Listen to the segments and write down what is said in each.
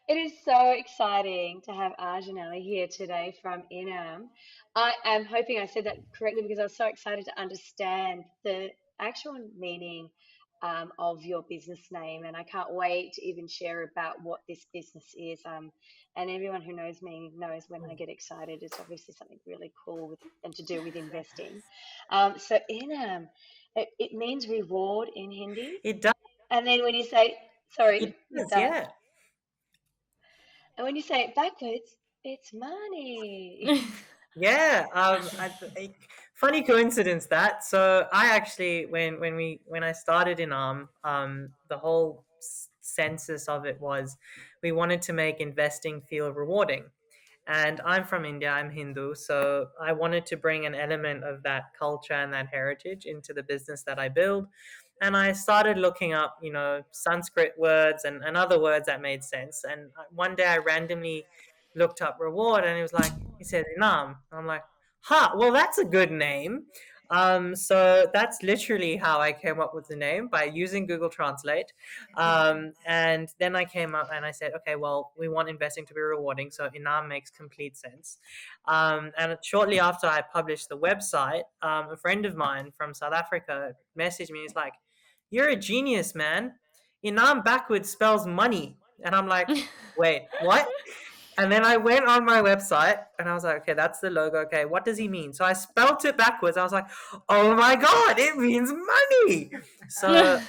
It is so exciting to have Arjun and Ally here today from Inaam. I am hoping I said that correctly because I was so excited to understand the actual meaning of your business name, and I can't wait to even share about what this business is. And everyone who knows me knows when I get excited, it's obviously something really cool with, and to do with investing. So Inaam, it means reward in Hindi, It does. and then when you say, sorry, It it does. does. Yeah. And when you say it backwards, it's money. Yeah. Funny coincidence that. So I actually, when I started in the whole census of it was, we wanted to make investing feel rewarding. And I'm from India. I'm Hindu, so I wanted to bring an element of that culture and that heritage into the business that I build. And I started looking up, Sanskrit words and other words that made sense. And one day I randomly looked up reward, and it was like, he said Inam. I'm like, well, that's a good name. So that's literally how I came up with the name, by using Google Translate. And then I came up and I said, okay, well, we want investing to be rewarding, so Inam makes complete sense. And shortly after I published the website, a friend of mine from South Africa messaged me. He's like, "You're a genius, man. Inam backwards spells money." And I'm like, "Wait, what?" And then I went on my website and I was like, okay, that's the logo. Okay, what does he mean? So I spelt it backwards. I was like, oh my God, it means money. So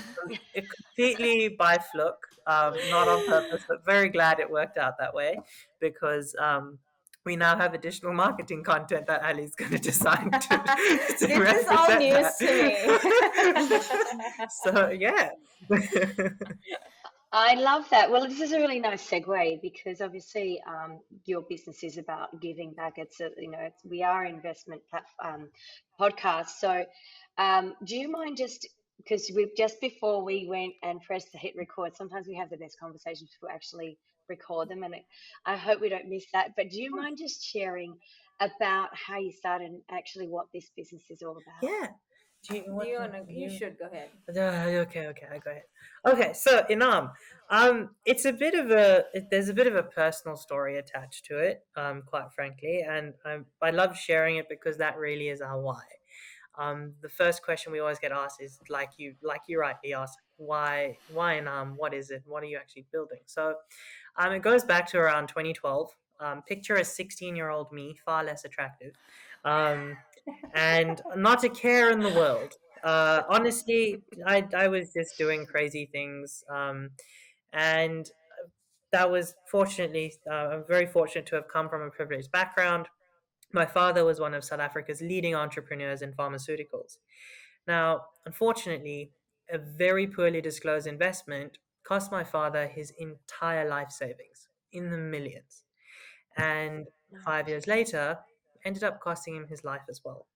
it completely by fluke, not on purpose, but very glad it worked out that way, because we now have additional marketing content that Ali's going to decide to This is all represent news to me. that. So, yeah. I love that. Well, this is a really nice segue because obviously your business is about giving back. We are an investment podcast. So, do you mind just because we've just before we went and pressed the hit record, sometimes we have the best conversations before we actually record them, and I hope we don't miss that. But do you mind just sharing about how you started and actually what this business is all about? Yeah. Do you, Do what, you wanna? You should go ahead. okay, I go ahead. Okay, so Inam, it's a bit of there's a bit of a personal story attached to it, quite frankly, and I love sharing it because that really is our why. The first question we always get asked is, like you rightly asked, why Inam? What is it? What are you actually building? So, it goes back to around 2012. Picture a 16-year-old me, far less attractive, um, and not a care in the world. Honestly, I was just doing crazy things, and that was fortunately, I'm very fortunate to have come from a privileged background. My father was one of South Africa's leading entrepreneurs in pharmaceuticals. Now, unfortunately, a very poorly disclosed investment cost my father his entire life savings, in the millions. And 5 years later, ended up costing him his life as well.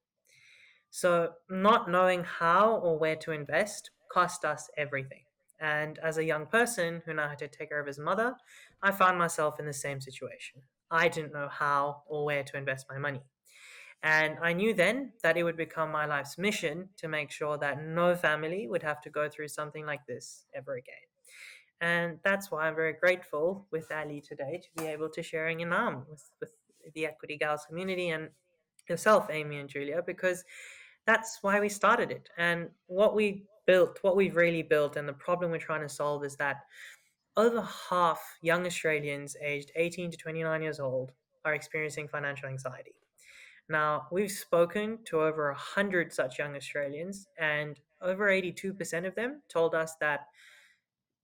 So, not knowing how or where to invest cost us everything. And as a young person who now had to take care of his mother, I found myself in the same situation. I didn't know how or where to invest my money. And I knew then that it would become my life's mission to make sure that no family would have to go through something like this ever again. And that's why I'm very grateful with Ali today to be able to sharing Inam with the Equity Gals community and yourself, Amy and Julia, because that's why we started it. And what we've really built, and the problem we're trying to solve is that over half young Australians aged 18 to 29 years old are experiencing financial anxiety. Now, we've spoken to over 100 such young Australians, and over 82% of them told us that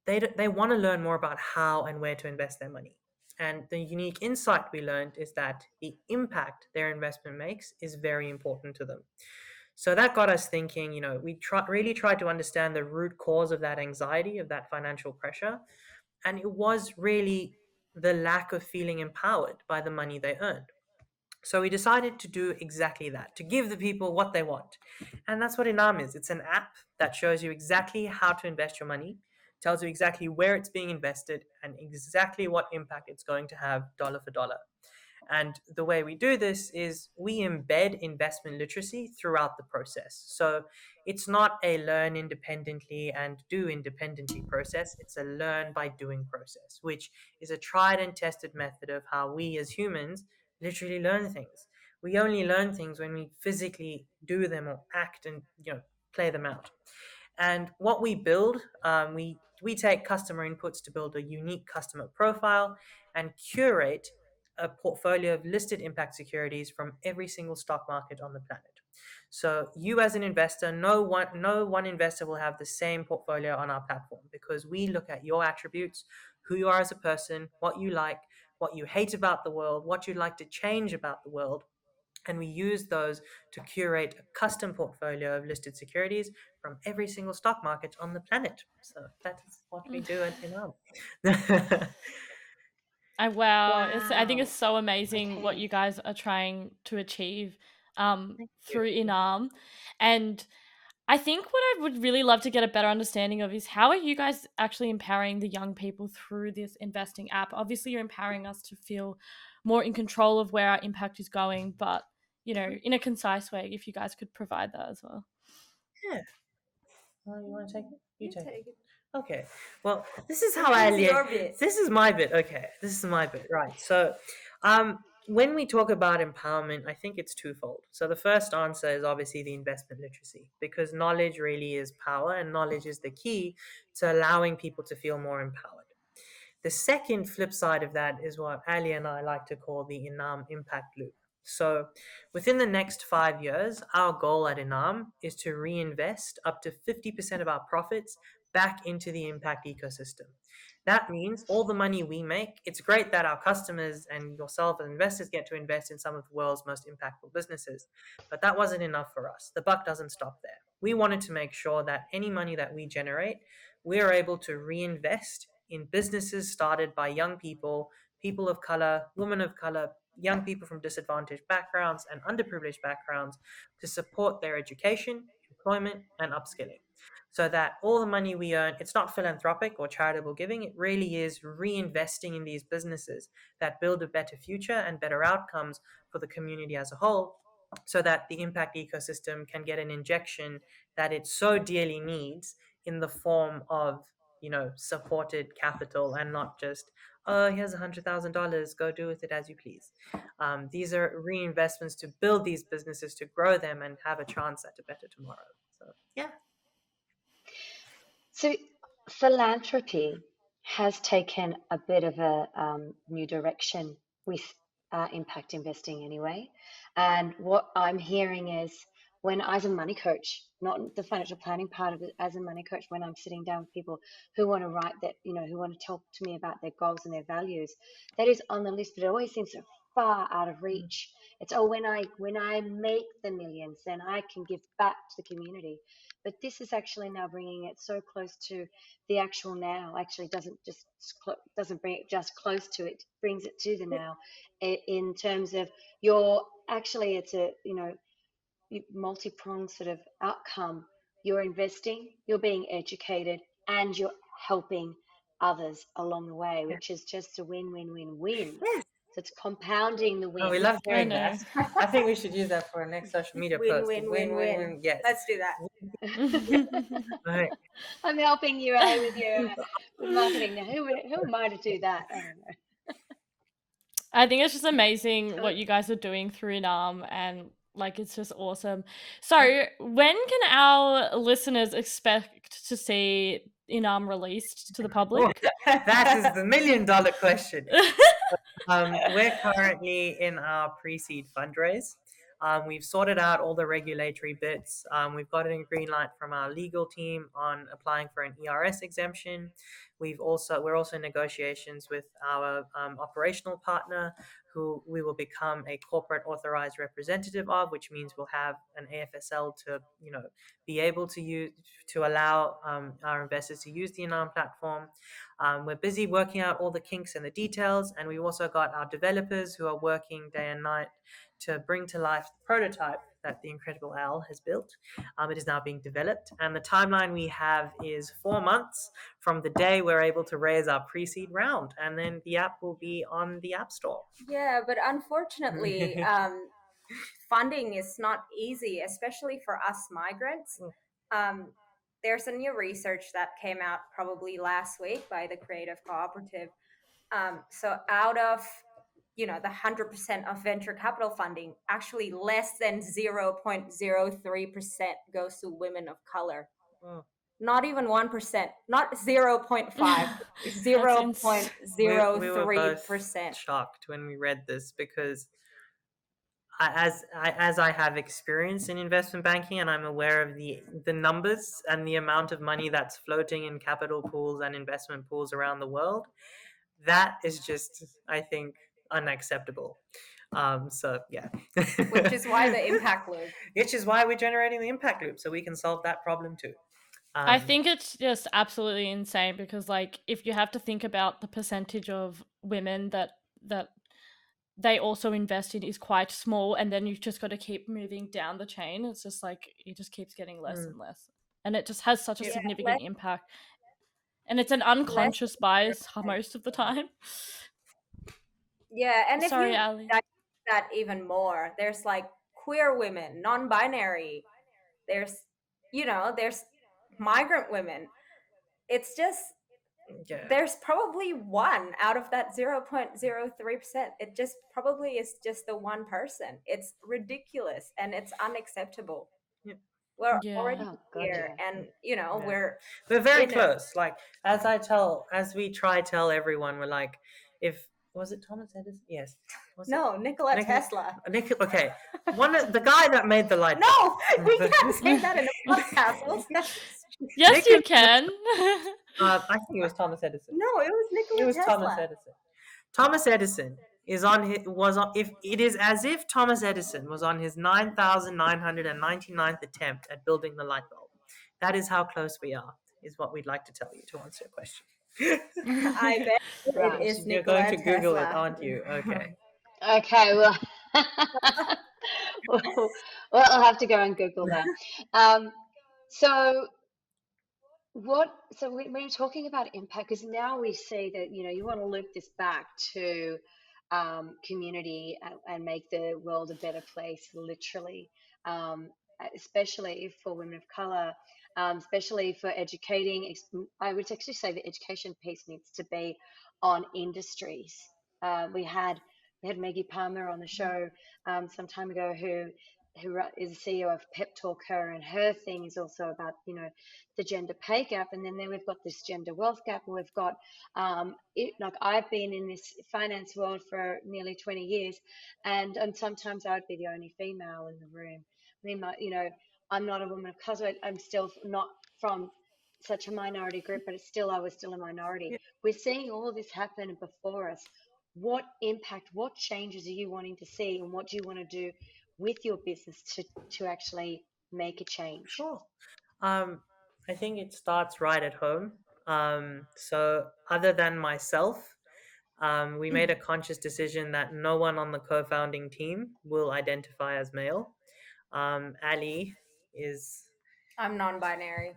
they want to learn more about how and where to invest their money. And the unique insight we learned is that the impact their investment makes is very important to them. So that got us thinking, really tried to understand the root cause of that anxiety, of that financial pressure. And it was really the lack of feeling empowered by the money they earned. So we decided to do exactly that, to give the people what they want. And that's what Inam is. It's an app that shows you exactly how to invest your money, tells you exactly where it's being invested, and exactly what impact it's going to have dollar for dollar. And the way we do this is we embed investment literacy throughout the process. So it's not a learn independently and do independently process, it's a learn by doing process, which is a tried and tested method of how we as humans literally learn things. We only learn things when we physically do them or act and play them out. And what we build, we take customer inputs to build a unique customer profile and curate a portfolio of listed impact securities from every single stock market on the planet. So you as an investor, no one investor will have the same portfolio on our platform, because we look at your attributes, who you are as a person, what you like, what you hate about the world, what you'd like to change about the world, and we use those to curate a custom portfolio of listed securities from every single stock market on the planet. So that is what we do at Inaam. Wow, I think it's Wow. so amazing what Okay. you guys are trying to achieve Thank you. through Inarm. And I think what I would really love to get a better understanding of is, how are you guys actually empowering the young people through this investing app? Obviously, you're empowering us to feel more in control of where our impact is going, but in a concise way, if you guys could provide that as well. Yeah. You want to take it? You take it. it. Okay. Well, this is This how I is your bit. This is my bit. Okay. This is my bit. Right. So, when we talk about empowerment, I think it's twofold. So the first answer is obviously the investment literacy, because knowledge really is power, and knowledge is the key to allowing people to feel more empowered. The second flip side of that is what Ali and I like to call the Inam impact loop. So, within the next 5 years, our goal at Inam is to reinvest up to 50% of our profits back into the impact ecosystem. That means all the money we make, it's great that our customers and yourself as investors get to invest in some of the world's most impactful businesses, but that wasn't enough for us. The buck doesn't stop there. We wanted to make sure that any money that we generate, we are able to reinvest in businesses started by young people, people of color, women of color, young people from disadvantaged backgrounds and underprivileged backgrounds, to support their education, employment, and upskilling. So that all the money we earn, it's not philanthropic or charitable giving, it really is reinvesting in these businesses that build a better future and better outcomes for the community as a whole, so that the impact ecosystem can get an injection that it so dearly needs in the form of supported capital, and not just, oh, here's $100,000, go do with it as you please. These are reinvestments to build these businesses, to grow them and have a chance at a better tomorrow. So yeah. So, philanthropy has taken a bit of a new direction with impact investing, anyway. And what I'm hearing is, when as a money coach, not the financial planning part of it, as a money coach, when I'm sitting down with people who want to write that, who want to talk to me about their goals and their values, that is on the list, but it always seems so far out of reach. It's, oh, when I make the millions, then I can give back to the community. But this is actually now bringing it so close to the actual now. Actually, doesn't bring it just close to it, brings it to the now, in terms of your, actually, it's a multi-pronged sort of outcome. You're investing, you're being educated, and you're helping others along the way, which is just a win-win-win-win. Yes. So it's compounding the Oh, we wins. love I hearing know. that. I think we should use that for our next social media Win, post. win, Win, win, win, win. win. Yes. Let's do that. All right. I'm helping you with your with marketing now. Who am I to do that? I don't know. I think it's just amazing So, what you guys are doing through Inarm, and it's just awesome. So, when can our listeners expect to see Inarm released to the public? That is the $1,000,000 question. We're currently in our pre-seed fundraise. We've sorted out all the regulatory bits. We've got a green light from our legal team on applying for an ERS exemption. We're also in negotiations with our operational partner, who we will become a corporate authorized representative of, which means we'll have an AFSL to be able to use, to allow our investors to use the Inam platform. We're busy working out all the kinks and the details, and we've also got our developers who are working day and night to bring to life the prototype that the incredible Al has built. It is now being developed, and the timeline we have is 4 months from the day we're able to raise our pre-seed round, and then the app will be on the App Store. Yeah, but unfortunately, funding is not easy, especially for us migrants. Um, there's a new research that came out probably last week by the Creative Cooperative. So out of the 100% of venture capital funding, actually less than 0.03% goes to women of color. Oh. Not even 1%, not 0.5, That's We were both 0.03%. shocked when we read this, because as I have experience in investment banking, and I'm aware of the numbers and the amount of money that's floating in capital pools and investment pools around the world, that is just, I think, unacceptable. So yeah, Which is why the impact loop. Which is why we're generating the impact loop, so we can solve that problem too. I think it's just absolutely insane, because like if you have to think about the percentage of women that they also invest in is quite small, and then you've just got to keep moving down the chain. It's just like it just keeps getting less and less, and it just has such a Yeah, significant impact, and it's an less unconscious bias 0.03%. most of the time. Yeah, and if Sorry, you Ali. dive that even more, there's like queer women, non-binary. There's migrant women. It's just Yeah. there's probably one out of that 0.03%. It just probably is just the one person. It's ridiculous and it's unacceptable. Yeah. We're Yeah. already Oh, here, gotcha. and Yeah. we're We're very in it. close. Like, as we tell everyone, we're like, if was it Thomas Edison? Yes. Was No, it? Nikola Tesla. Okay. The guy that made the light No, bulb. we can't say that in a podcast. We'll say- Yes, you can. I think it was Thomas Edison. No, it was Nikola It was Tesla. Thomas Edison. Thomas Edison is if it is as if Thomas Edison was on his 9,999th attempt at building the light bulb. That is how close we are, is what we'd like to tell you, to answer your question. I bet Right. it is You're Nikola going to Google it, Tesla. aren't you? Okay. Okay, well, well, I'll have to go and Google that. So when you're talking about impact, because now we see that you want to loop this back to community and make the world a better place, literally, especially for women of color, especially for educating. I would actually say the education piece needs to be on industries. We had Maggie Palmer on the show some time ago, who is the CEO of Pep Talk Her, and her thing is also about the gender pay gap. And then we've got this gender wealth gap, and we've got like I've been in this finance world for nearly 20 years, and sometimes I would be the only female in the room. I mean, I'm not a woman of color. I'm still not from such a minority group, but I was still a minority. Yeah. We're seeing all this happen before us. What impact, what changes are you wanting to see, and what do you want to do with your business to actually make a change? Sure. I think it starts right at home. So other than myself, we made a conscious decision that no one on the co-founding team will identify as male. Ali is. I'm non-binary.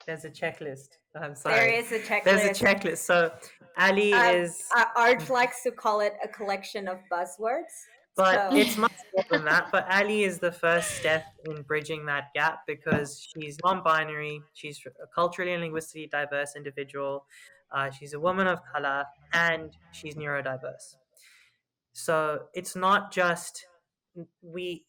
There's a checklist. I'm There sorry. is a checklist. There's a checklist. So Ali is. Arj likes to call it a collection of buzzwords. But So it's much more than that. But Ali is the first step in bridging that gap, because she's non-binary, she's a culturally and linguistically diverse individual, she's a woman of color, and she's neurodiverse. So it's not just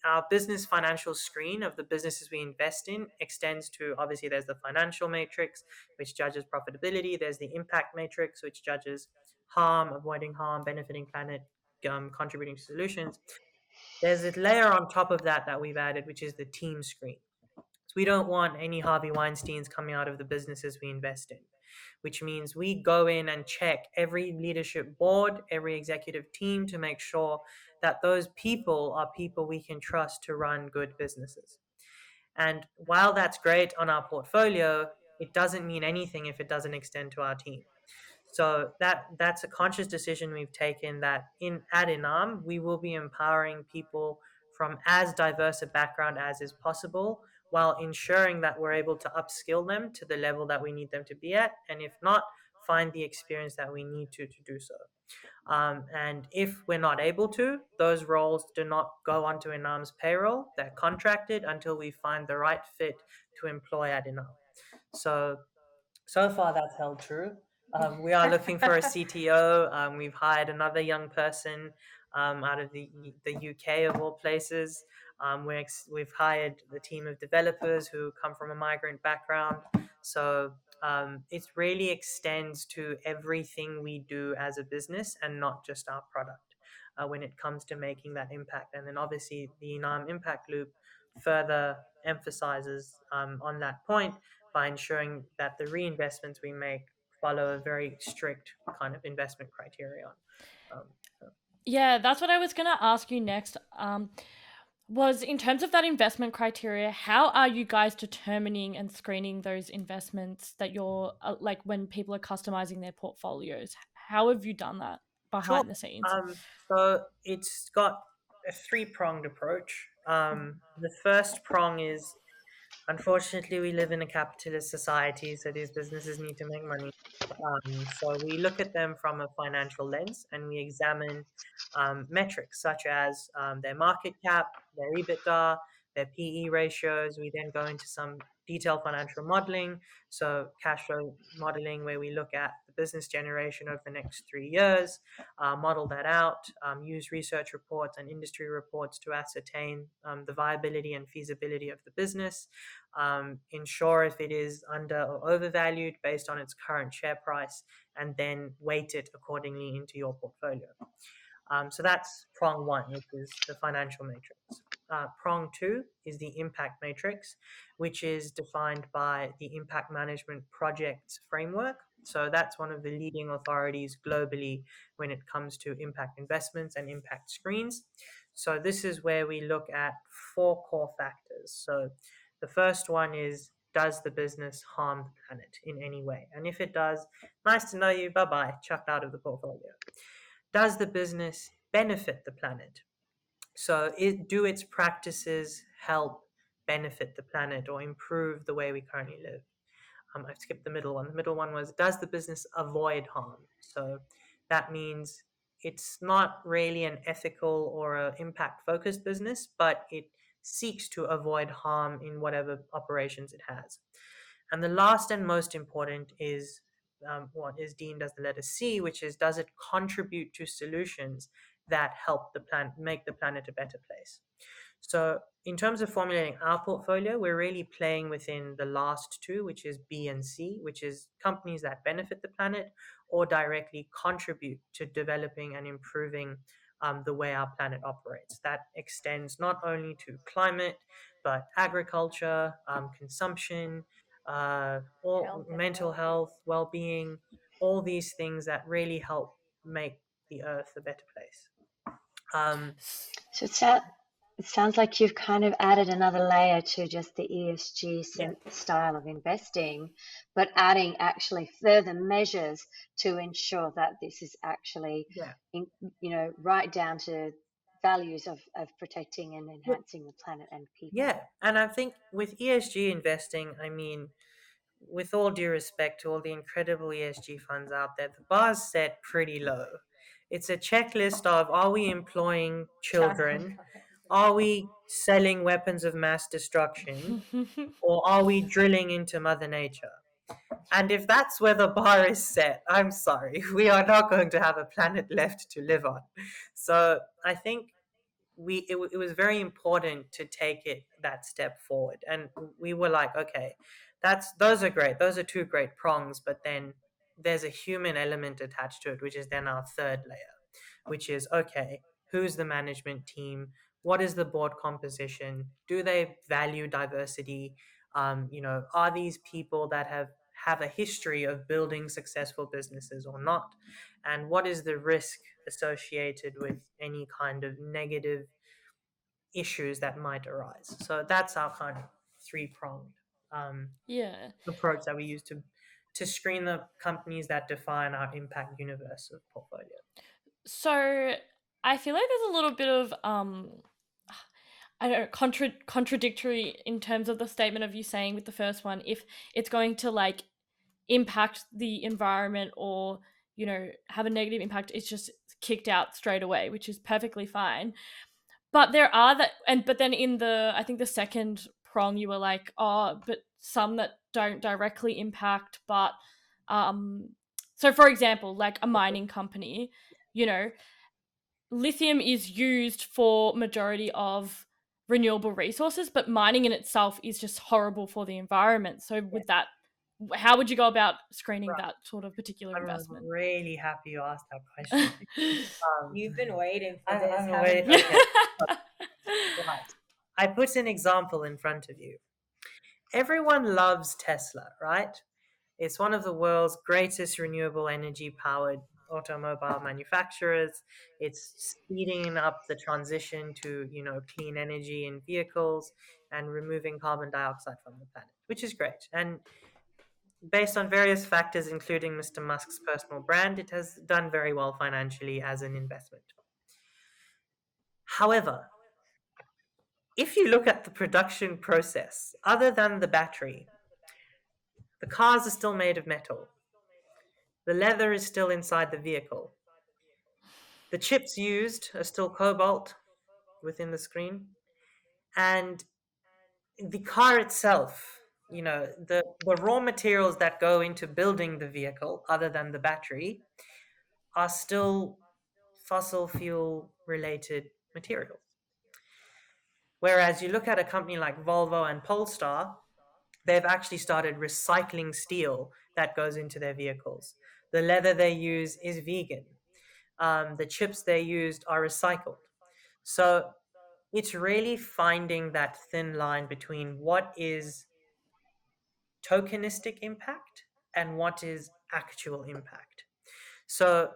our business financial screen of the businesses we invest in extends to, obviously there's the financial matrix, which judges profitability. There's the impact matrix, which judges harm, avoiding harm, benefiting planet, contributing to solutions. There's a layer on top of that we've added, which is the team screen. So we don't want any Harvey Weinsteins coming out of the businesses we invest in, which means we go in and check every leadership board, every executive team, to make sure that those people are people we can trust to run good businesses. And while that's great on our portfolio, it doesn't mean anything if it doesn't extend to our team. So that's a conscious decision we've taken, that at Inaam, we will be empowering people from as diverse a background as is possible, while ensuring that we're able to upskill them to the level that we need them to be at, and if not, find the experience that we need to do so. And if we're not able to, those roles do not go onto Inaam's payroll. They're contracted until we find the right fit to employ at Inaam. So so far, that's held true. We are looking for a CTO. We've hired another young person out of the UK of all places. We've hired the team of developers who come from a migrant background. So it really extends to everything we do as a business and not just our product when it comes to making that impact. And then obviously the Inaam Impact Loop further emphasizes on that point by ensuring that the reinvestments we make follow a very strict kind of investment criterion. Um, so. Yeah, that's what I was gonna ask you next. Was in terms of that investment criteria, how are you guys determining and screening those investments that you're like when people are customizing their portfolios? How have you done that Sure. behind the scenes? So it's got a three-pronged approach. The first prong is, unfortunately, we live in a capitalist society, so these businesses need to make money. So we look at them from a financial lens and we examine metrics such as their market cap, their EBITDA, their PE ratios. We then go into some detailed financial modeling, so cash flow modeling, where we look at the business generation over the next 3 years, model that out, use research reports and industry reports to ascertain the viability and feasibility of the business, ensure if it is under or overvalued based on its current share price, and then weight it accordingly into your portfolio. So that's prong one, which is the financial matrix. Prong two is the impact matrix, which is defined by the Impact Management Projects Framework. So that's one of the leading authorities globally when it comes to impact investments and impact screens. So this is where we look at four core factors. So the first one is, does the business harm the planet in any way? And if it does, nice to know you, bye bye, chucked out of the portfolio. Does the business benefit the planet? So, do its practices help benefit the planet or improve the way we currently live? I skipped the middle one. The middle one was, does the business avoid harm? So that means it's not really an ethical or an impact focused business, but it seeks to avoid harm in whatever operations it has. And the last and most important is what is deemed as the letter C, which is, does it contribute to solutions that help the planet, make the planet a better place? So, in terms of formulating our portfolio, we're really playing within the last two, which is B and C, which is companies that benefit the planet or directly contribute to developing and improving the way our planet operates. That extends not only to climate, but agriculture, consumption, all Health and mental well-being. health, well-being, all these things that really help make the earth a better place. So it sounds like you've kind of added another layer to just the ESG Yeah, style of investing, but adding actually further measures to ensure that this is actually, yeah. in, right down to values of protecting and enhancing the planet and people. Yeah, and I think with ESG investing, I mean, with all due respect to all the incredible ESG funds out there, the bar's set pretty low. It's a checklist of, are we employing Child children? labor. Are we selling weapons of mass destruction? Or are we drilling into Mother Nature? And if that's where the bar is set, I'm sorry, we are not going to have a planet left to live on. So I think it was very important to take it that step forward, and we were like, okay, those are great, those are two great prongs, but then there's a human element attached to it, which is then our third layer, which is, okay, who's the management team, what is the board composition, do they value diversity, are these people that have a history of building successful businesses or not, and what is the risk associated with any kind of negative issues that might arise. So that's our kind of three-pronged um, Yeah. approach that we use to screen the companies that define our impact universe of portfolio. So I feel like there's a little bit of I don't know, contradictory in terms of the statement of you saying with the first one, if it's going to like impact the environment or, you know, have a negative impact, it's just kicked out straight away, which is perfectly fine. But there are that, and but then in the, I think the second prong, you were like, oh, but some that don't directly impact, but so for example, like a mining company, you know, lithium is used for majority of renewable resources, but mining in itself is just horrible for the environment. So Yeah. with that, how would you go about screening Right. that sort of particular I'm investment? really happy you asked that question. Um, You've been waiting for I've, this, I've haven't waited. you? Okay, right. I put an example in front of you. Everyone loves Tesla, right? It's one of the world's greatest renewable energy powered automobile manufacturers. It's speeding up the transition to, clean energy in vehicles and removing carbon dioxide from the planet, which is great. And based on various factors, including Mr. Musk's personal brand, it has done very well financially as an investment. However, if you look at the production process, other than the battery, the cars are still made of metal. The leather is still inside the vehicle. The chips used are still cobalt within the screen. And the car itself, the raw materials that go into building the vehicle, other than the battery, are still fossil fuel related materials. Whereas you look at a company like Volvo and Polestar, they've actually started recycling steel that goes into their vehicles. The leather they use is vegan. The chips they used are recycled. So it's really finding that thin line between what is tokenistic impact and what is actual impact. So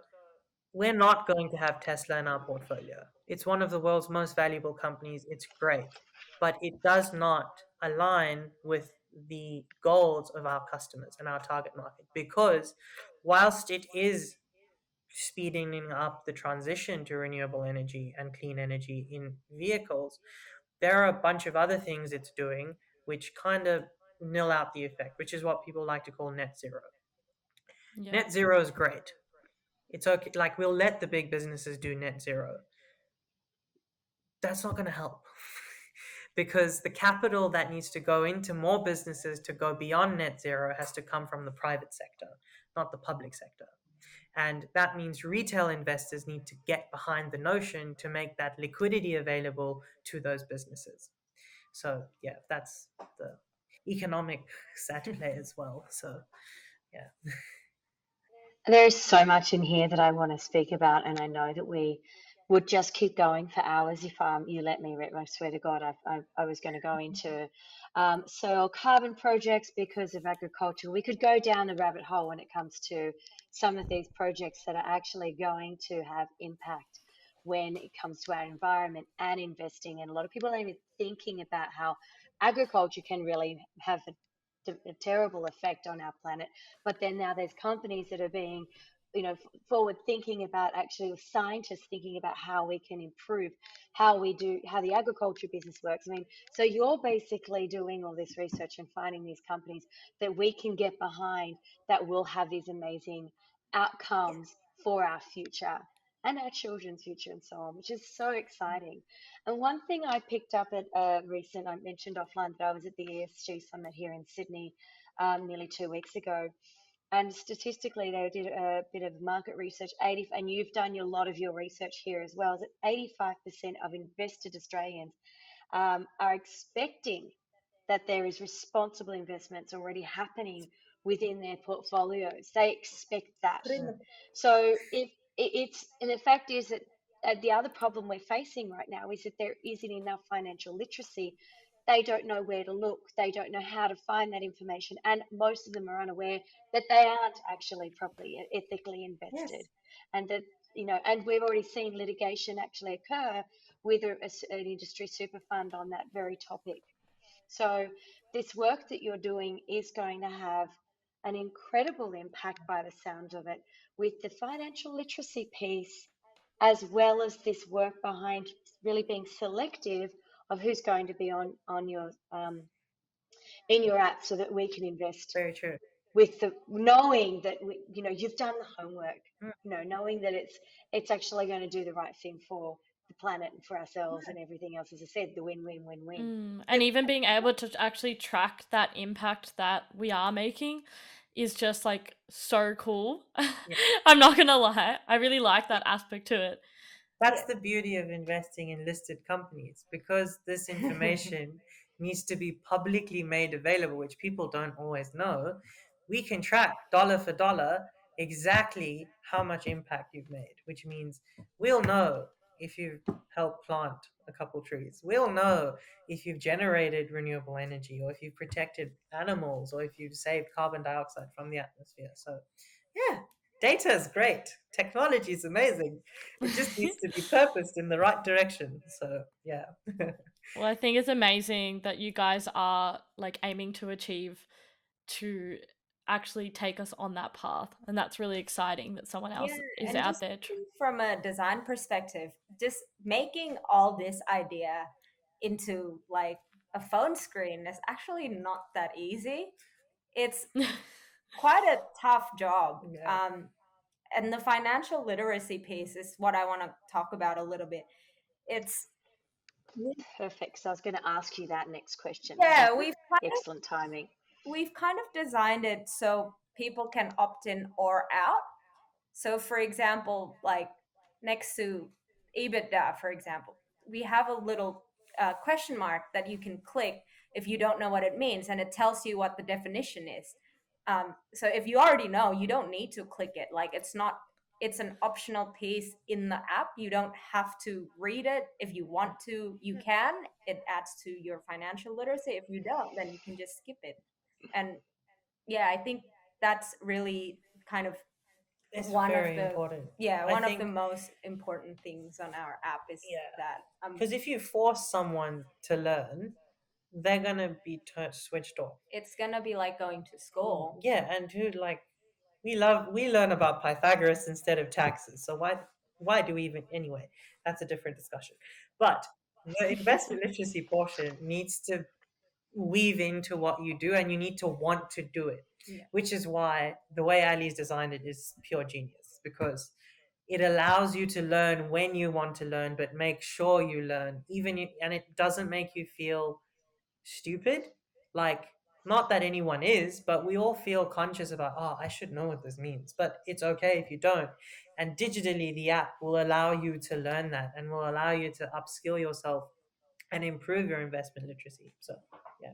we're not going to have Tesla in our portfolio. It's one of the world's most valuable companies. It's great, but it does not align with the goals of our customers and our target market, because whilst it is speeding up the transition to renewable energy and clean energy in vehicles, there are a bunch of other things it's doing which kind of nil out the effect, which is what people like to call net zero. Yeah. Net zero is great. It's okay. Like, we'll let the big businesses do net zero. That's not going to help because the capital that needs to go into more businesses to go beyond net zero has to come from the private sector, not the public sector. And that means retail investors need to get behind the notion to make that liquidity available to those businesses. So, yeah, that's the economics at play as well. So, yeah. There's so much in here that I want to speak about, and I know that we would just keep going for hours if you let me, Rip. I swear to God, I was going to go into soil carbon projects because of agriculture. We could go down the rabbit hole when it comes to some of these projects that are actually going to have impact when it comes to our environment and investing. And a lot of people aren't even thinking about how agriculture can really have a terrible effect on our planet. But then now there's companies that are being, forward thinking about, actually scientists thinking about how we can improve how the agriculture business works. I mean, so you're basically doing all this research and finding these companies that we can get behind that will have these amazing outcomes for our future and our children's future and so on, which is so exciting. And one thing I picked up at I mentioned offline that I was at the ESG summit here in Sydney nearly 2 weeks ago. And statistically, they did a bit of market research. And you've done a lot of your research here as well. Is that 85% of invested Australians are expecting that there is responsible investments already happening within their portfolios. They expect that. Put in the So if it's, and the fact is that the other problem we're facing right now is that there isn't enough financial literacy. They don't know where to look. They don't know how to find that information, and most of them are unaware that they aren't actually properly ethically invested, yes. and that and we've already seen litigation actually occur with an industry super fund on that very topic. So, this work that you're doing is going to have an incredible impact by the sound of it, with the financial literacy piece, as well as this work behind really being selective of who's going to be on your in your app, so that we can invest Very true. with the knowing that you've done the homework, Mm. knowing that it's actually going to do the right thing for the planet and for ourselves and everything else. As I said, the win win win win. And even being able to actually track that impact that we are making is just like so cool. Yeah. I'm not gonna lie, I really like that aspect to it. That's Yeah. the beauty of investing in listed companies, because this information needs to be publicly made available, which people don't always know. We can track dollar for dollar exactly how much impact you've made, which means we'll know if you've helped plant a couple trees. We'll know if you've generated renewable energy, or if you've protected animals, or if you've saved carbon dioxide from the atmosphere. So, yeah, data is great. Technology is amazing. It just needs to be purposed in the right direction. So, yeah. Well, I think it's amazing that you guys are like aiming to achieve to actually take us on that path. And that's really exciting that someone Yeah, else is and out just there. from a design perspective, just making all this idea into like a phone screen is actually not that easy. It's quite a tough job. Yeah. And the financial literacy piece is what I want to talk about a little bit. It's Perfect. So I was going to ask you that next question. So yeah, excellent timing. we've kind of designed it so people can opt in or out. So, for example, like next to EBITDA, for example, we have a little question mark that you can click if you don't know what it means, and it tells you what the definition is. So, if you already know, you don't need to click it. Like, it's not, it's an optional piece in the app. You don't have to read it. If you want to, you can. It adds to your financial literacy. If you don't, then you can just skip it. And yeah, I think that's really kind of It's one of very the important. yeah I one of the think, most important things on our app is yeah. that Because if you force someone to learn, they're going to be switched off. it's gonna be like going to school. Yeah. And who, like, we learn about Pythagoras instead of taxes. So why do we even, anyway? That's a different discussion. But the investment literacy portion needs to weave into what you do, and you need to want to do it, Yeah. which is why the way Ali's designed it is pure genius, because it allows you to learn when you want to learn, but make sure you learn, and it doesn't make you feel stupid. Like, not that anyone is, but we all feel conscious about, oh, I should know what this means, but it's okay if you don't. And digitally, the app will allow you to learn that, and will allow you to upskill yourself and improve your investment literacy. So, yeah.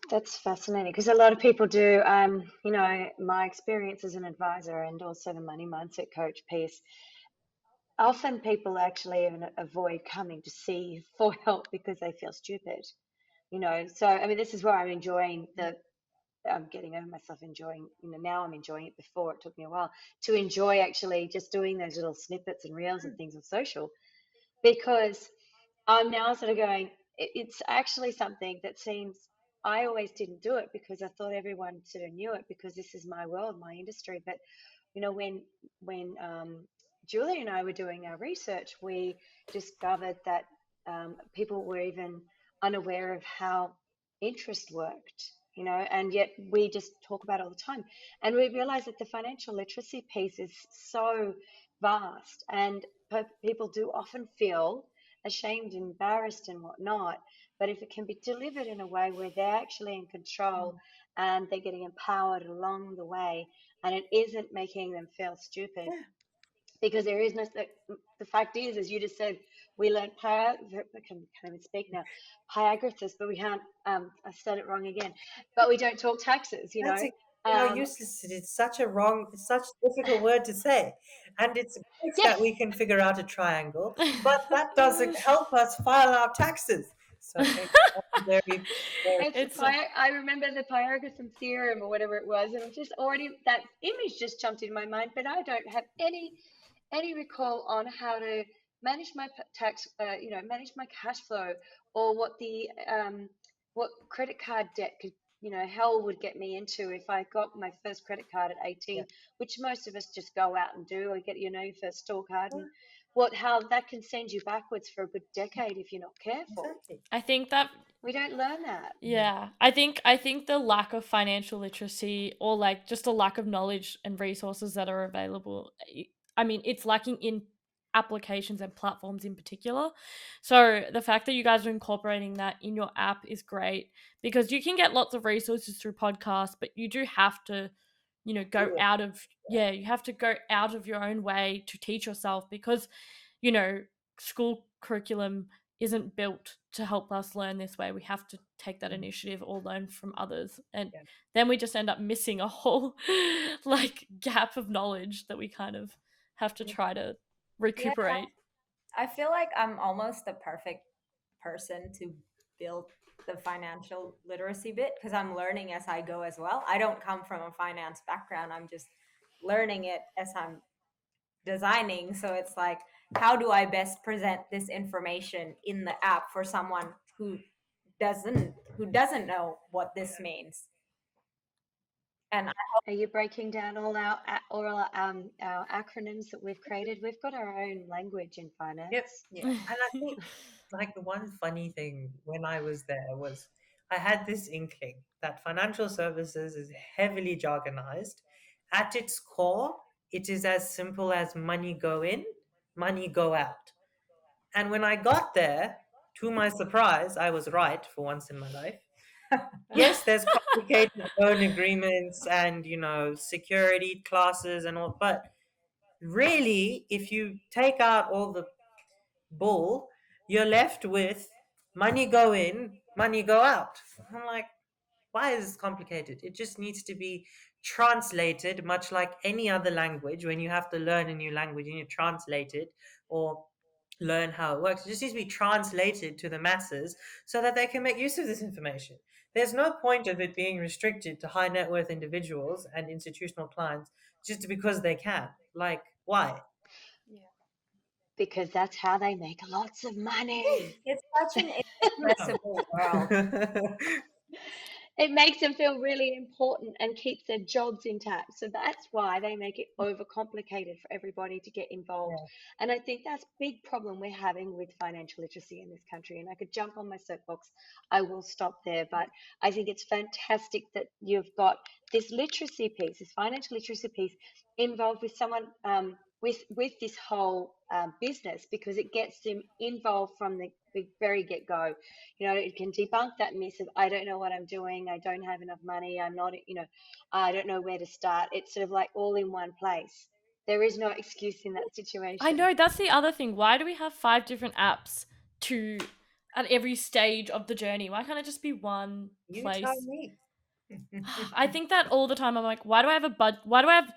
That's fascinating, because a lot of people do. My experience as an advisor and also the money mindset coach piece, often people actually even avoid coming to see you for help because they feel stupid. So I mean, this is where I'm enjoying I'm getting over myself enjoying, now I'm enjoying it. Before, it took me a while to enjoy actually just doing those little snippets and reels and things on social, because I'm now sort of going, it's actually something that seems, I always didn't do it because I thought everyone sort of knew it because this is my world, my industry. But when Julie and I were doing our research, we discovered that people were even unaware of how interest worked, and yet we just talk about it all the time. And we realized that the financial literacy piece is so vast, and people do often feel ashamed, embarrassed, and whatnot. But if it can be delivered in a way where they're actually in control and they're getting empowered along the way, and it isn't making them feel stupid, because there is no, the fact is, as you just said, we learned I can't even speak now, Pythagoras, but we can't, I said it wrong again, but we don't talk taxes, That's how um, useless it is. It's such a difficult word to say. And it's great that yes. we can figure out a triangle, but that doesn't help us file our taxes. So it's very, very, It's It's I remember the Pythagorean theorem or whatever it was, and it was just already, that image just jumped in my mind, but I don't have any recall on how to manage my tax, manage my cash flow, or what the what credit card debt could hell would get me into if I got my first credit card at Yeah. 18, which most of us just go out and do, or get, your first store card, Yeah, and how that can send you backwards for a good decade if you're not careful. exactly. I think that We don't learn that. Mhm. yeah, I think the lack of financial literacy, or like just a lack of knowledge and resources that are available, I mean, it's lacking in applications and platforms in particular. So the fact that you guys are incorporating that in your app is great, because you can get lots of resources through podcasts, but you do have to, go Do it. out of, yeah, you have to go out of your own way to teach yourself, because, you know, school curriculum isn't built to help us learn this way. We have to take that Mhm. initiative or learn from others. And Yeah. then we just end up missing a whole like gap of knowledge that we kind of have to Yeah. try to Yeah, recuperate. I feel like I'm almost the perfect person to build the financial literacy bit because I'm learning as I go as well. I don't come from a finance background. I'm just learning it as I'm designing. So it's like, how do I best present this information in the app for someone who doesn't know what this means? And Are you breaking down all our acronyms that we've created? We've got our own language in Yep. finance. yeah, And I think like the one funny thing when I was there was I had this inkling that financial services is heavily jargonized. At its core, it is as simple as money go in, money go out. And when I got there, to my surprise, I was right for once in my life. Yes, there's complicated loan agreements and, security classes and all, but really, if you take out all the bull, you're left with money go in, money go out. I'm like, why is this complicated? It just needs to be translated, much like any other language. When you have to learn a new language and you translate it or learn how it works, it just needs to be translated to the masses so that they can make use of this information. There's no point of it being restricted to high net worth individuals and institutional clients just because they can. Like, why? yeah. Because that's how they make lots of money. It's such an inaccessible world. It makes them feel really important and keeps their jobs intact. So that's why they make it overcomplicated for everybody to get involved. Yeah. And I think that's a big problem we're having with financial literacy in this country. And I could jump on my soapbox. I will stop there. But I think it's fantastic that you've got this literacy piece, this financial literacy piece, involved with someone with this whole business, because it gets them involved from the very get go. It can debunk that myth of, I don't know what I'm doing, I don't have enough money, I'm not, I don't know where to start. It's sort of like all in one place. There is no excuse in that I situation. know, that's the other thing. Why do we have five different apps to at every stage of the journey? Why can't it just be one You tell place? me. I think that all the time. I'm like, why do I have why do I have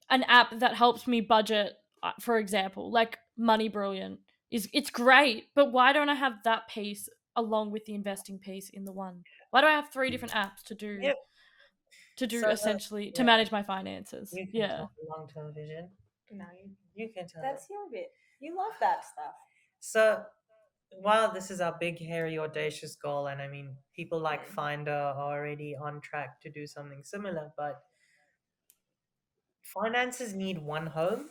an app that helps me budget, for example, like Money Brilliant it's great, but why don't I have that piece along with the investing piece in the one? Why do I have three different apps Yep. to do So, essentially to yeah, manage my finances? you can Yeah. tell the long-term vision. No, You can tell it. that's your bit. You love that stuff. So, while this is our big, hairy, audacious goal, and I mean, people like Finder are already on track to do something similar, but finances need one home.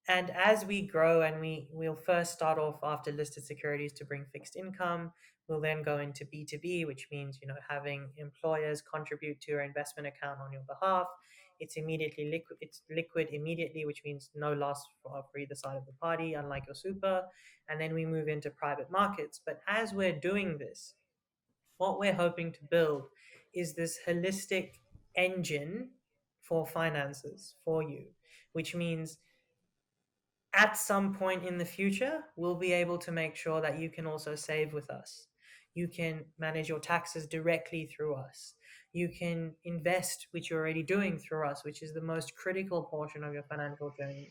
And as we grow, and we'll first start off after listed securities to bring fixed income. We'll then go into B2B, which means having employers contribute to your investment account on your behalf. It's immediately liquid. It's liquid immediately, which means no loss for either side of the party, unlike your super. And then we move into private markets. But as we're doing this, what we're hoping to build is this holistic engine for finances for you, which means at some point in the future, we'll be able to make sure that you can also save with us. You can manage your taxes directly through us. You can invest, which you're already doing through us, which is the most critical portion of your financial journey.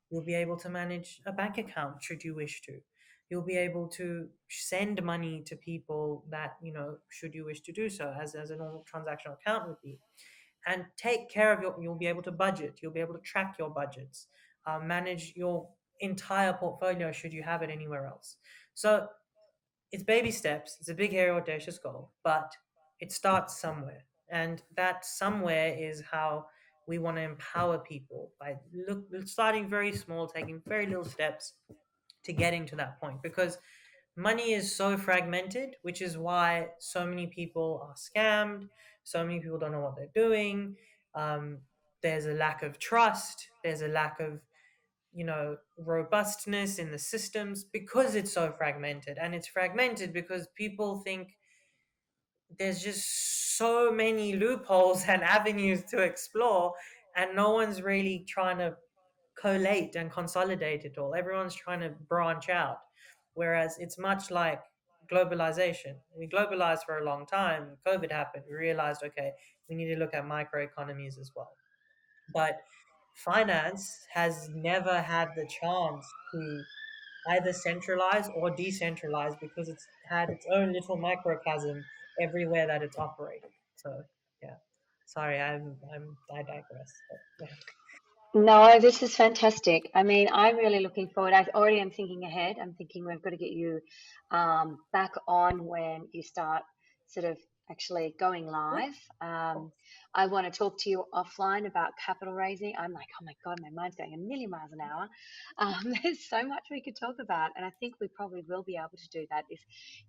You'll be able to manage a bank account should you wish to. You'll be able to send money to people that, should you wish to do so, as a normal transactional account would be, and take care of you'll be able to budget, you'll be able to track your budgets, manage your entire portfolio should you have it anywhere else. So it's baby steps, it's a big hairy audacious goal, but it starts somewhere. And that somewhere is how we want to empower people by starting very small, taking very little steps to getting to that point. Because money is so fragmented, which is why so many people are scammed. So many people don't know what they're doing. Um, there's a lack of trust. There's a lack of, robustness in the systems because it's so fragmented. And it's fragmented because people think there's just so many loopholes and avenues to explore, and no one's really trying to collate and consolidate it all. Everyone's trying to branch out. Whereas it's much like globalization. We globalized for a long time. COVID happened. We realized, okay, we need to look at microeconomies as well. But finance has never had the chance to either centralize or decentralize because it's had its own little microcosm everywhere that it's operated. So yeah, sorry, I digress. But yeah. No, this is fantastic. I mean, I'm really looking forward. I already am thinking ahead. I'm thinking we've got to get you back on when you start sort of actually going Yeah, live. of course. I want to talk to you offline about capital raising. I'm like, oh my God, my mind's going a million miles an hour. There's so much we could talk about. And I think we probably will be able to do that if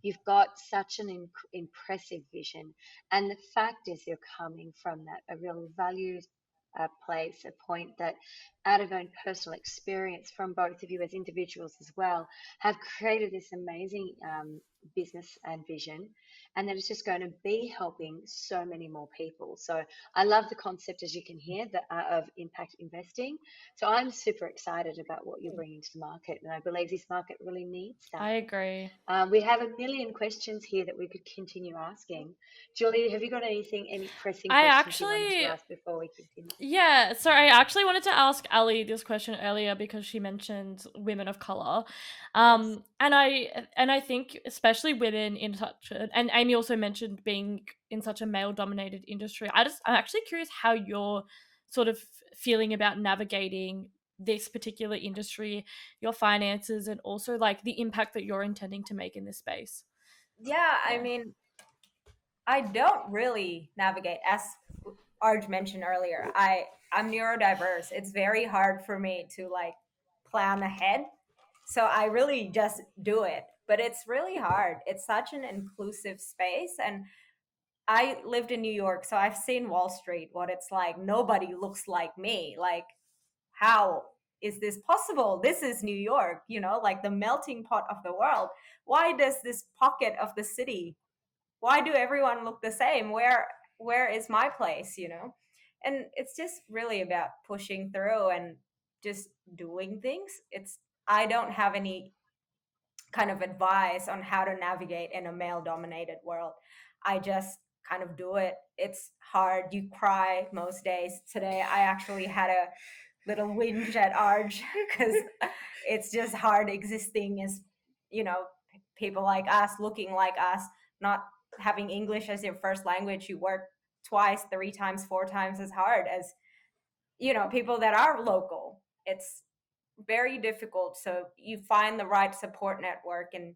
you've got such an impressive vision. And the fact is, you're coming from that, a real values place, a point that out of own personal experience from both of you as individuals as well, have created this amazing business and vision, and that it's just going to be helping so many more people. So I love the concept, as you can hear, of impact investing. So I'm super excited about what you're bringing to the market, and I believe this market really needs I that. agree. We have a million questions here that we could continue asking. Julie, have you got anything, any pressing I questions you wanted to actually ask before we continue? Yeah, so I actually wanted to ask Ali this question earlier because she mentioned women of color, Yes. and I think especially women in such and Amy also mentioned being in such a male dominated industry. I'm actually curious how you're sort of feeling about navigating this particular industry, your finances, and also like the impact that you're intending to make in this space. Yeah, I Yeah, mean, I don't really navigate, as Arj mentioned earlier. I'm neurodiverse. It's very hard for me to like plan ahead. So I really just do it. But it's really hard. It's such an inclusive space, and I lived in New York, so I've seen Wall Street, what it's like. Nobody looks like me. Like, how is this possible? This is New York, like the melting pot of the world. Why does this pocket of the city, why do everyone look the same? Where is my place? And it's just really about pushing through and just doing things. It's I don't have any kind of advice on how to navigate in a male dominated world. I just kind of do it. It's hard. You cry most days. Today I actually had a little whinge at Arj because it's just hard existing as, you know, people like us, looking like us, not having English as your first language. You work twice, three times, four times as hard as, people that are local. It's very difficult. So you find the right support network and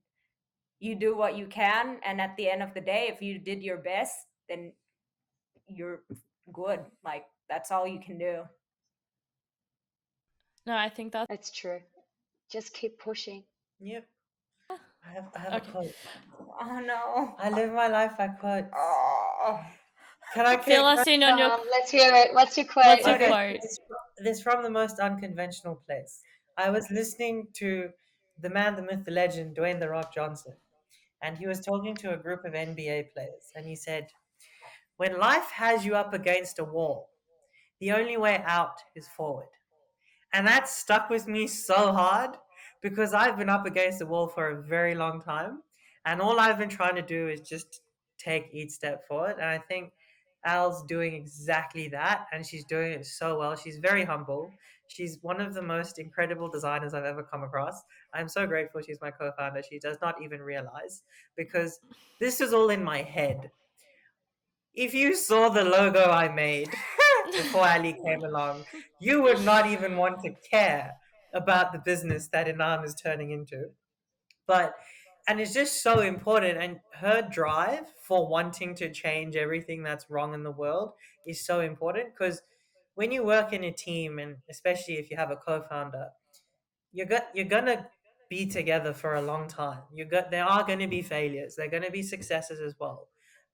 you do what you can. And at the end of the day, if you did your best, then you're good. Like, that's all you can do. no, I think that's It's true. Just keep pushing. Yep. I have a okay. quote. Oh no. I live my life by quotes. Oh. Can Fill us in on your Let's hear it. What's your quote? what's your Okay, quote? this from the most unconventional place. I was listening to the man, the myth, the legend, Dwayne the Rock Johnson, and he was talking to a group of NBA players, and he said, "When life has you up against a wall, the only way out is forward." And that stuck with me so hard because I've been up against the wall for a very long time. And all I've been trying to do is just take each step forward. And I think Al's doing exactly that. And she's doing it so well. She's very humble. She's one of the most incredible designers I've ever come across. I'm so grateful she's my co founder. She does not even realize because this is all in my head. If you saw the logo I made before Ali came along, you would not even want to care about the business that Inaam is turning into. But and it's just so important. And her drive for wanting to change everything that's wrong in the world is so important, because when you work in a team, and especially if you have a co-founder, you're gonna be together for a long time. There are gonna be failures. There are gonna be successes as well.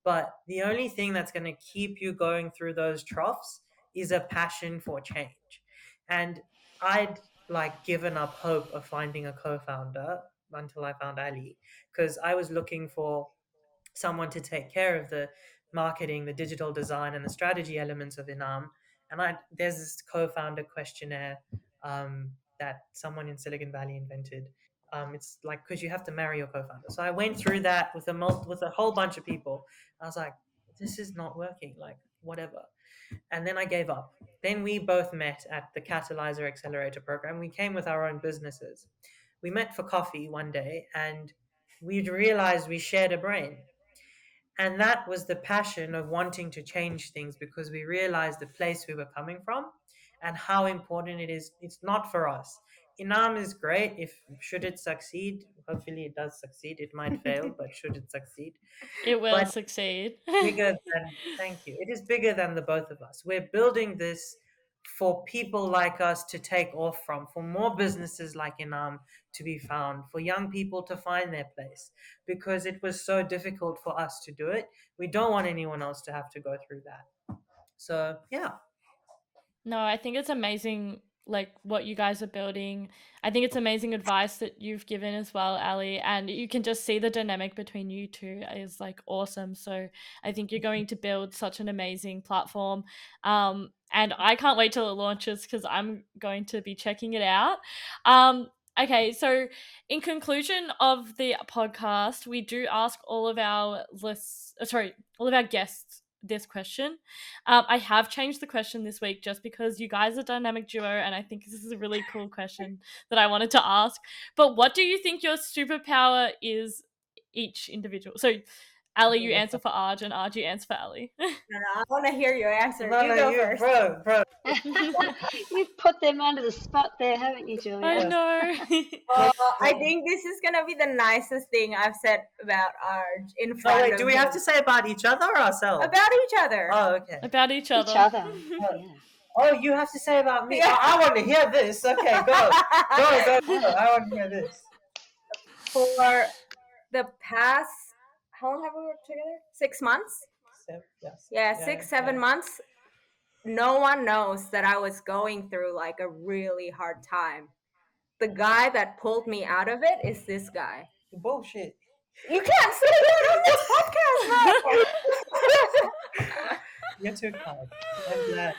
But the only thing that's gonna keep you going through those troughs is a passion for change. And I'd like given up hope of finding a co-founder until I found Ali, because I was looking for someone to take care of the marketing, the digital design, and the strategy elements of Inam. And there's this co-founder questionnaire that someone in Silicon Valley invented. It's like, because you have to marry your co-founder. So I went through that with a whole bunch of people. I was like, this is not working. Like, whatever. And then I gave up. Then we both met at the Catalyzer Accelerator program. We came with our own businesses. We met for coffee one day, and we realized we shared a brain. And that was the passion of wanting to change things, because we realized the place we were coming from and how important it is. It's not for us. Inam is great. If should it succeed, hopefully it does succeed. It might fail, but should it succeed? It will But succeed. bigger than, thank you. It is bigger than the both of us. We're building this for people like us to take off from, for more businesses like Inam to be found, for young people to find their place, because it was so difficult for us to do it. We don't want anyone else to have to go through that. So yeah. No, I think it's amazing, like what you guys are building. I think it's amazing advice that you've given as well, Ali. And you can just see the dynamic between you two is like awesome. So I think you're going to build such an amazing platform. And I can't wait till it launches because I'm going to be checking it out. Okay, so in conclusion of the podcast, we do ask all of our all of our guests this question. I have changed the question this week just because you guys are a dynamic duo, and I think this is a really cool question that I wanted to ask. But what do you think your superpower is, each individual? So, Ali, you answer for Arj, and Arj, you answer for Ali. No, I want to hear your answer. No, You go you, first. bro. You've put them under the spot there, haven't you, I Julia? know. I think this is gonna be the nicest thing I've said about Arj in Oh front wait, of do we him. have to say about each other or ourselves? About each other. Oh, okay. About each other. Each other. Oh, Yeah. oh, you have to say about me. Yeah. I want to hear this. Okay, go. Go. I want to hear this. For the past, how long have we worked together? 6 months? Yes. Yeah, 7 months. No one knows that I was going through like a really hard time. The guy that pulled me out of it is this guy. Bullshit. You can't say that on this podcast, bro. You're too kind. I'm glad.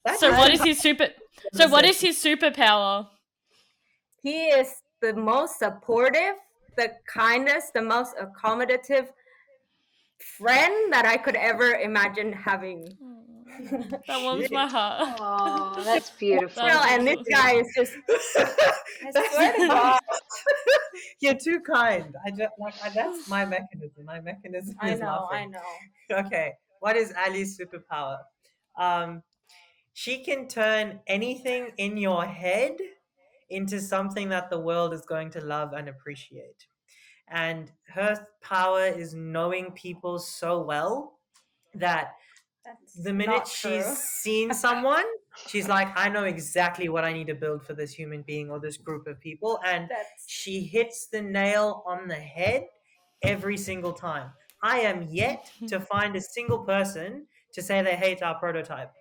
That So is what too is his super? kind. So what is his superpower? He is the most supportive, the kindest, the most accommodative friend that I could ever imagine having. That warms my heart. Oh, that's beautiful. No, and this guy is just, I swear to God. You're too kind. That's my mechanism. My mechanism I is know. laughing. Okay. What is Ali's superpower? She can turn anything in your head into something that the world is going to love and appreciate. And her power is knowing people so well that That's the minute not she's true. seen someone, she's like, I know exactly what I need to build for this human being or this group of people. And That's she hits the nail on the head every single time. I am yet to find a single person to say they hate our prototype.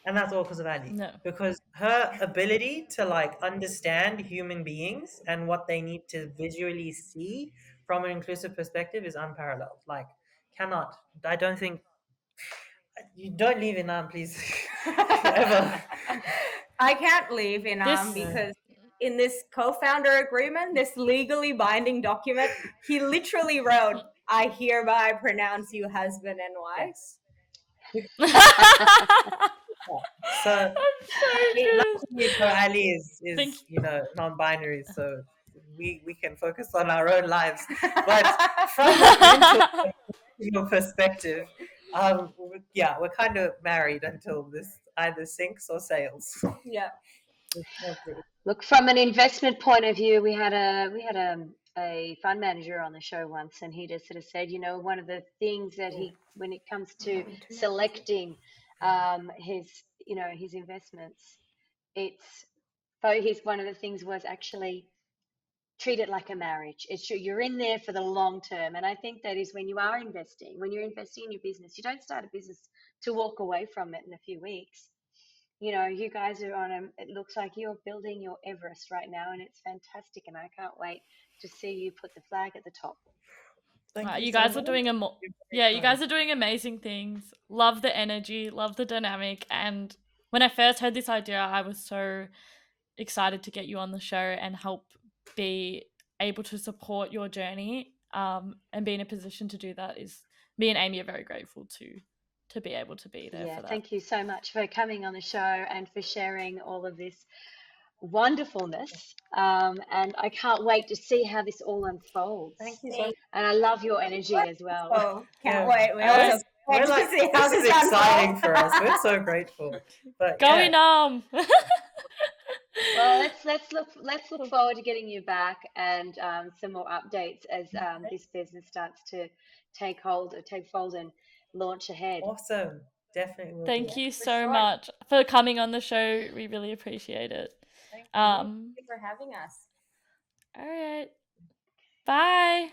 And that's all because of Ali. No. Because her ability to like understand human beings and what they need to visually see from an inclusive perspective is unparalleled. Like, cannot. I don't think you don't leave Inam, please. Ever. I can't leave Inaam This- because in this co-founder agreement, this legally binding document, he literally wrote, I hereby pronounce you husband and wife. So, I'm so good. for Ali is Thank non-binary, so we can focus on our own lives. But from a mental perspective, we're kind of married until this either sinks or sails. Yeah. Look, from an investment point of view, we had a fund manager on the show once, and he just sort of said, one of the things that when it comes to selecting his investments, it's his one of the things was actually treat it like a marriage. It's true, you're in there for the long term, and I think that is when you're investing in your business, you don't start a business to walk away from it in a few weeks. You guys are it looks like you're building your Everest right now, and it's fantastic. And I can't wait to see you put the flag at the top. Thank Wow, you you so guys are much. doing You're very yeah, you kind. guys are doing amazing things. Love the energy, love the dynamic, and when I first heard this idea, I was so excited to get you on the show and help be able to support your journey. And be in a position to do that is me and Amy are very grateful to be able to be there Yeah, for that. thank you so much for coming on the show and for sharing all of this wonderfulness. And I can't wait to see how this all unfolds. Thank you so much. And I love your energy as well. Oh, can't Yeah, wait. We All also right, can't we're wait to like, see how this is this exciting unfolds. for us. We're so grateful. But go yeah, Inaam. Well, let's look forward to getting you back and some more updates as this business starts to take fold and launch ahead. awesome. Definitely will do Thank that. you For so sure. much for coming on the show. We really appreciate it. Thank you. Thank Um, you for having us. all right. Bye.